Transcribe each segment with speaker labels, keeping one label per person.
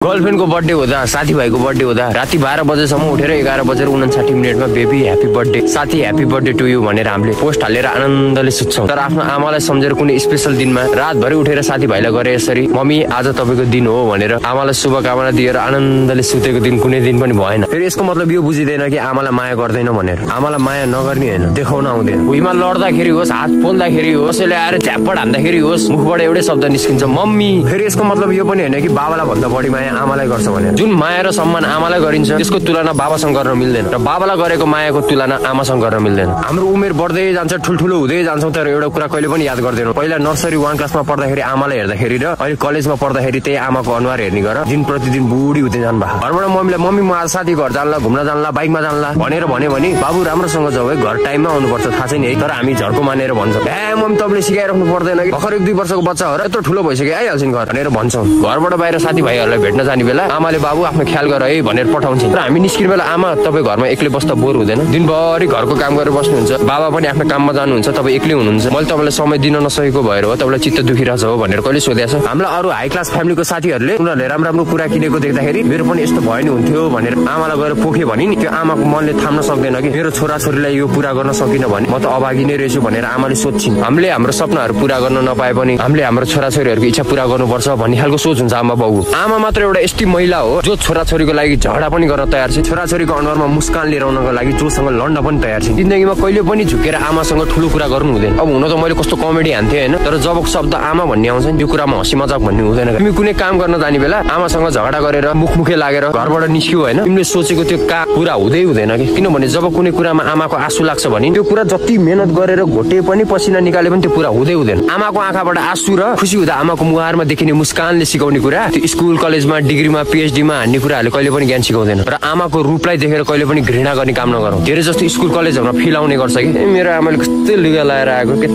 Speaker 1: गर्लफ्रेन्डको birthday हुँदा साथीभाइको birthday हुँदा राति 12 बजेसम्म उठेर 11:59 बेबी ह्यापी बर्थडे साथी ह्यापी बर्थडे टु यु भनेर हामीले पोस्ट हालेर आनन्दले सुत्छौं। तर आफ्नो आमालाई सम्झेर कुनै स्पेशल दिनमा रातभरि उठेर साथीभाइलाई गरे यसरी मम्मी आज तपाईको दिन हो भनेर आमालाई शुभकामना दिएर आनन्दले सुतेको दिन कुनै दिन पनि भएन। फेरि यसको मतलब यो बुझिदैन कि आमालाई माया गर्दैन भनेर। आमालाई माया नगर्ने हैन, देखाउन आउँदैन। भुइँमा लड्दाखेरि होस्, हात पोल्दाखेरि होस्, कसैले आएर झ्याप्पड हान्दाखेरि होस्, मुखबाट एउटै शब्द निस्किन्छ मम्मी। फेरि यसको मतलब यो पनि हैन कि बाबालाई भन्दा बढी माया आमालाई गर्छ भनेर। जुन माया र सम्मान आमालाई गरिन्छ त्यसको तुलना बाबासँग गर्न मिल्दैन र बाबालाई गरेको मायाको तुलना आमासँग गर्न मिल्दैन। हाम्रो उमेर बढ्दै जान्छ, ठुल्ठुलो हुँदै जान्छौं, तर एउटा कुरा कहिले पनि याद गर्दैनौं। पहिला नर्सरी 1 क्लासमा पढ्दाखेरि आमालाई हेर्दाखेरि र अहिले कलेजमा पढ्दाखेरि त्यही आमाको अनुहार हेर्ने गर दिन प्रतिदिन बुढी हुँदै जानु भएको। घरबाट मम्मीलाई मम्मी म आज साथी घर जानला, घुम्न जानला, बाइकमा जानला भनेर भन्यो भने बाबु राम्रोसँग जाऊ है, घर टाइममा आउनुपर्छ, थाहा छैन है। तर हामी झर्को मानेर भन्छौँ ए मम्मी तपाईले सिकाइराख्नु पर्दैन कि भर्खर 1-2 वर्षको बच्चा हो र यत्रो ठुलो भइसक्यो आइहाल्छिन् घर भनेर भन्छौँ। घरबाट बाहिर साथीभाइहरूलाई भेट्न जाने बेला आमाले बाबु आफ्नो ख्याल गर है भनेर पठाउँछिन्। र हामी निस्किने बेला आमा तपाईँ घरमा एक्लै बस्दा बोर हुँदैन, दिनभरि घरको काम गरेर बस्नुहुन्छ, बाबा पनि आफ्नो काममा जानुहुन्छ, तपाईँ एक्लै हुनुहुन्छ, मैले तपाईँलाई समय दिन नसकेको भएर हो, तपाईँलाई चित्त दुखिरहेछ हो भनेर कहिले सोधेछ। हामीलाई अरू हाई क्लास फ्यामिलीको साथीहरूले उनीहरूले राम्रो कुरा किनेको देख्दाखेरि मेरो पनि यस्तो भयो नि हुन्थ्यो भनेर आमालाई गएर पोखे भने नि त्यो आमाको मनले थाम्न सक्दैन कि मेरो छोराछोरीलाई यो पूरा गर्न सकिन भने म त अभागी नै रहेछु भनेर आमाले सोध्छिन्। हामीले हाम्रो सपनाहरू पूरा गर्न नपाए पनि हामीले हाम्रो छोराछोरीहरूको इच्छा पूरा गर्नुपर्छ भन्ने खालको सोच हुन्छ आमा बाबुको। आमा मात्र एउटा यस्ती महिला हो जो छोराछोरीको लागि झगडा पनि गर्न तयार छ, छोराछोरीको अनुहारमा मुस्कान लिएर आउनको लागि जोसँग लड्न पनि तयार छ। जिन्दगीमा कहिले पनि झुकेर आमासँग ठुलो कुरा गर्नु हुँदैन। अब हुन त मैले कस्तो कमेडी हान्थे हैन, तर जब शब्द आमा भन्ने आउँछ नि त्यो कुरामा हँसी मजाक भन्ने हुँदैन। तिमी कुनै काम गर्न जाने बेला आमासँग झगडा गरेर मुखमुखे लागेर घरबाट निस्क्यौ हैन, तिमीले सोचेको त्यो काम पूरा हुँदै हुँदैन कि। किनभने जब कुनै कुरामा आमाको आँसु लाग्छ भने त्यो कुरा जति मेहनत गरेर घोटे पनि पसिना निकाले पनि त्यो पूरा हुँदै हुँदैन। आमाको आँखाबाट आँसु र खुसी हुँदा आमाको मुहारमा देखिने मुस्कानले सिकाउने कुरा त्यो स्कुल कलेजमा डिग्रीमा पीएचडीमा हान्ने कुराहरूले कहिले पनि ज्ञान सिकाउँदैन। र आमाको रूपलाई देखेर कहिले पनि घृणा गर्ने काम नगरौँ। धेरै जस्तो स्कुल कलेजहरूमा फिल आउने गर्छ कि मेरो आमाले कस्तो लुगा लगाएर आएको के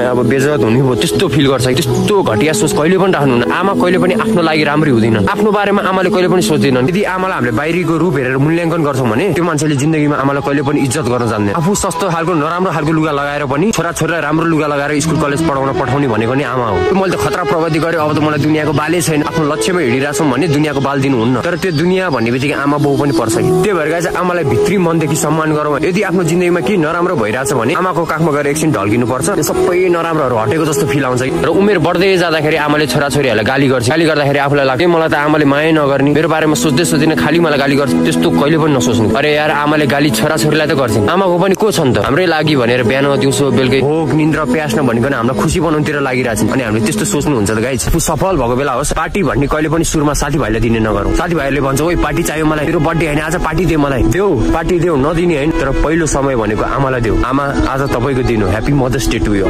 Speaker 1: अब बेइज्जत हुने भयो त्यस्तो फिल गर्छ कि त्यस्तो घटिया सोच कहिले पनि राख्नुहुन्न। आमा कहिले पनि आफ्नो लागि राम्रै हुँदैन, आफ्नो बारेमा आमाले कहिले पनि सोच्दैनन्। यदि आमालाई हामीले बाहिरीको रूप हेरेर मूल्याङ्कन गर्छौँ भने त्यो मान्छेले जिन्दगीमा आमालाई कहिले पनि इज्जत गर्न जान्दैन। आफू सस्तो खालको नराम्रो खालको लुगा लगाएर पनि छोराछोरीलाई राम्रो लुगा लगाएर स्कुल कलेज पढाउन पठाउने भनेको नि आमा हो। मैले त खतरा प्रगति गरेँ, अब त मलाई दुनियाँको बालै छैन, आफ्नो लक्ष्यमा हिँडिरहेछौँ भने दुनियाँको बाल दिनुहुन्न। तर त्यो दुनियाँ भन्ने बित्तिकै आमा बाउ पनि पर्छ कि। त्यही भएर चाहिँ आमालाई भित्री मनदेखि सम्मान गरौँ। यदि आफ्नो जिन्दगीमा के नराम्रो भइरहेछ भने आमाको काखमा गएर एकछिन ढल्किनु पर्छ, त्यो सबै नराम्रोहरू हटेको जस्तो फिल आउँछ। र उमेर बढ्दै जाँदाखेरि आमाले छोराछोरीहरूलाई गाली गर्छ, गाली गर्दाखेरि आफूलाई लाग्छ मलाई त आमाले माया नगर्ने, मेरो बारेमा सोच्दै सोच्दैन खाली मलाई गाली गर्छ, त्यस्तो कहिले पनि नसोच्नु। अरे यार आमाले गाली छोराछोरीलाई त गर्छिन्, आमाको पनि को छ नि त हाम्रै लागि भनेर बिहान दिउँसो बेलुकै भोक निन्द्रा प्यास नभनिकन हामीलाई खुसी बनाउनुतिर लागिरहेछन्। अनि हामीले त्यस्तो सोच्नुहुन्छ त गाइस। सफल भएको बेला होस् पार्टी भन्ने कहिले पनि सुरुमा साथीभाइलाई दिने नगरौँ। साथीभाइहरूले भन्छ ओइ पार्टी चाहियो मलाई, मेरो बर्थडे हैन आज पार्टी दे मलाई, देऊ पार्टी देऊ नदिने हैन, तर पहिलो समय भनेको आमालाई देऊ। आमा आज तपाईको दिन हो, happy mother's day to you.